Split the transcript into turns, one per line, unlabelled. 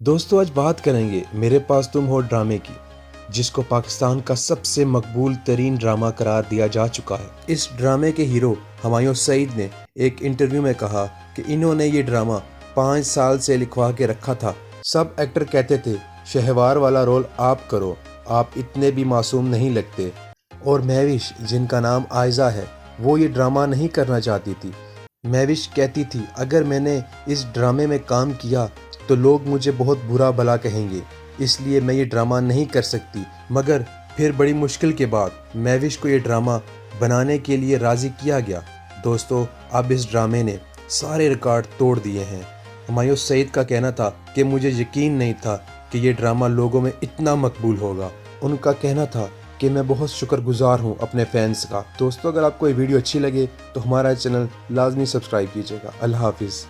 दोस्तों आज बात करेंगे मेरे पास तुम हो ड्रामे की, जिसको पाकिस्तान का सबसे मकबूल तरीन ड्रामा करार दिया जा चुका है। इस ड्रामे के हीरो हुमायूं सईद ने एक इंटरव्यू में कहा कि इन्होंने ये ड्रामा 5 साल से लिखवा के रखा था। सब एक्टर कहते थे शहवार वाला रोल आप करो, आप इतने भी मासूम नहीं लगते। और महविश, जिनका नाम आयजा है, वो ये ड्रामा नहीं करना चाहती थी। महविश कहती थी अगर मैंने इस ड्रामे में काम किया तो लोग मुझे बहुत बुरा भला कहेंगे, इसलिए मैं ये ड्रामा नहीं कर सकती। मगर फिर बड़ी मुश्किल के बाद महविश को ये ड्रामा बनाने के लिए राज़ी किया गया। दोस्तों अब इस ड्रामे ने सारे रिकॉर्ड तोड़ दिए हैं। हुमायूं सईद का कहना था कि मुझे यकीन नहीं था कि ये ड्रामा लोगों में इतना मकबूल होगा। उनका कहना था कि मैं बहुत शुक्रगुजार हूँ अपने फैंस का। दोस्तों अगर आपको ये वीडियो अच्छी लगे तो हमारा चैनल लाजमी सब्सक्राइब कीजिएगा। अल्लाह हाफिज़।